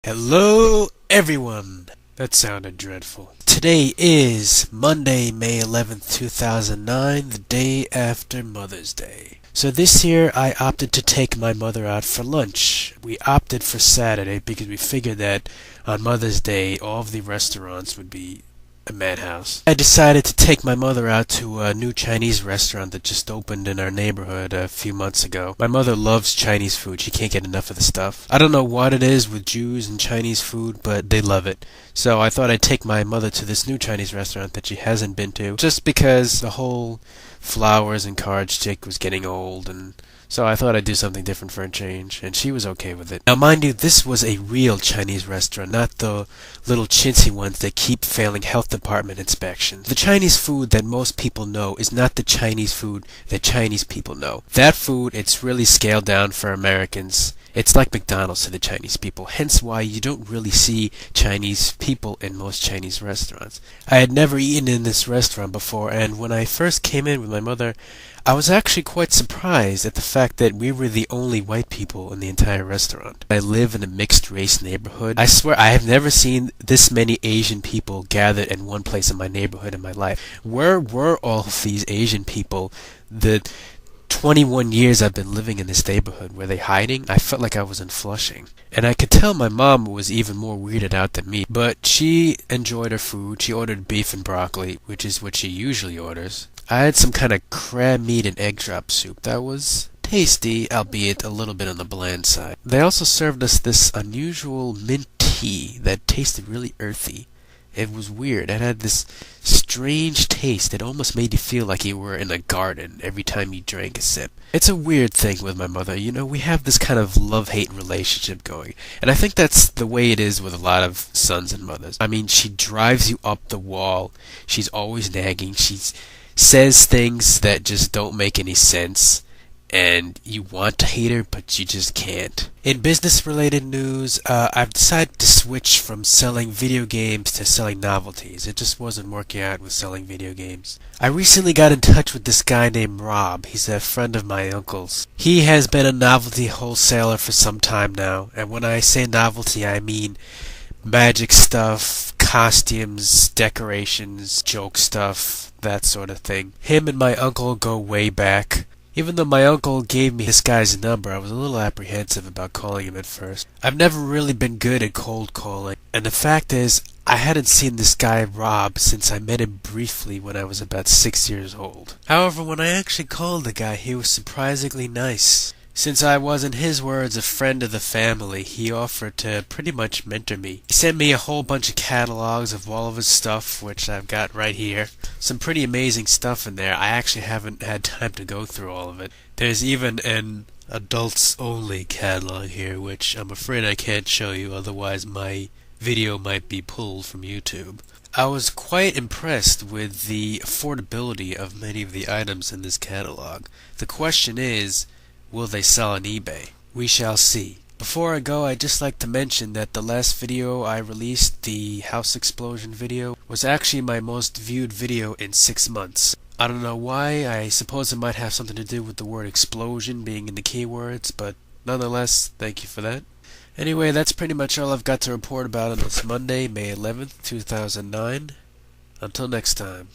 Hello, everyone! That sounded dreadful. Today is Monday, May 11th, 2009, the day after Mother's Day. So this year, I opted to take my mother out for lunch. We opted for Saturday because we figured that on Mother's Day, all of the restaurants would be a madhouse. I decided to take my mother out to a new Chinese restaurant that just opened in our neighborhood a few months ago. My mother loves Chinese food. She can't get enough of the stuff. I don't know what it is with Jews and Chinese food, but they love it. So I thought I'd take my mother to this new Chinese restaurant that she hasn't been to, just because the whole flowers and cards chick was getting old, and so I thought I'd do something different for a change, and she was okay with it. Now, mind you, this was a real Chinese restaurant, not the little chintzy ones that keep failing health department inspections. The Chinese food that most people know is not the Chinese food that Chinese people know. That food, it's really scaled down for Americans. It's like McDonald's to the Chinese people, hence why you don't really see Chinese people in most Chinese restaurants. I had never eaten in this restaurant before, and when I first came in with my mother, I was actually quite surprised at the fact that we were the only white people in the entire restaurant. I live in a mixed-race neighborhood. I swear I have never seen this many Asian people gathered in one place in my neighborhood in my life. Where were all of these Asian people? The 21 years I've been living in this neighborhood. Were they hiding? I felt like I was in Flushing. And I could tell my mom was even more weirded out than me. But she enjoyed her food. She ordered beef and broccoli, which is what she usually orders. I had some kind of crab meat and egg drop soup. That was tasty, albeit a little bit on the bland side. They also served us this unusual mint tea that tasted really earthy. It was weird. It had this strange taste. It almost made you feel like you were in a garden every time you drank a sip. It's a weird thing with my mother. You know, we have this kind of love-hate relationship going. And I think that's the way it is with a lot of sons and mothers. I mean, she drives you up the wall. She's always nagging. She says things that just don't make any sense. And you want to hate her, but you just can't. In business-related news, I've decided to switch from selling video games to selling novelties. It just wasn't working out with selling video games. I recently got in touch with this guy named Rob. He's a friend of my uncle's. He has been a novelty wholesaler for some time now, and when I say novelty, I mean magic stuff, costumes, decorations, joke stuff, that sort of thing. Him and my uncle go way back. Even though my uncle gave me this guy's number, I was a little apprehensive about calling him at first. I've never really been good at cold calling, and the fact is, I hadn't seen this guy Rob since I met him briefly when I was about 6 years old. However, when I actually called the guy, he was surprisingly nice. Since I was, in his words, a friend of the family, he offered to pretty much mentor me. He sent me a whole bunch of catalogs of all of his stuff, which I've got right here. Some pretty amazing stuff in there. I actually haven't had time to go through all of it. There's even an adults-only catalog here, which I'm afraid I can't show you, otherwise my video might be pulled from YouTube. I was quite impressed with the affordability of many of the items in this catalog. The question is, will they sell on eBay? We shall see. Before I go, I'd just like to mention that the last video I released, the house explosion video, was actually my most viewed video in 6 months. I don't know why. I suppose it might have something to do with the word explosion being in the keywords, but nonetheless, thank you for that. Anyway, that's pretty much all I've got to report about on this Monday, May 11th, 2009. Until next time.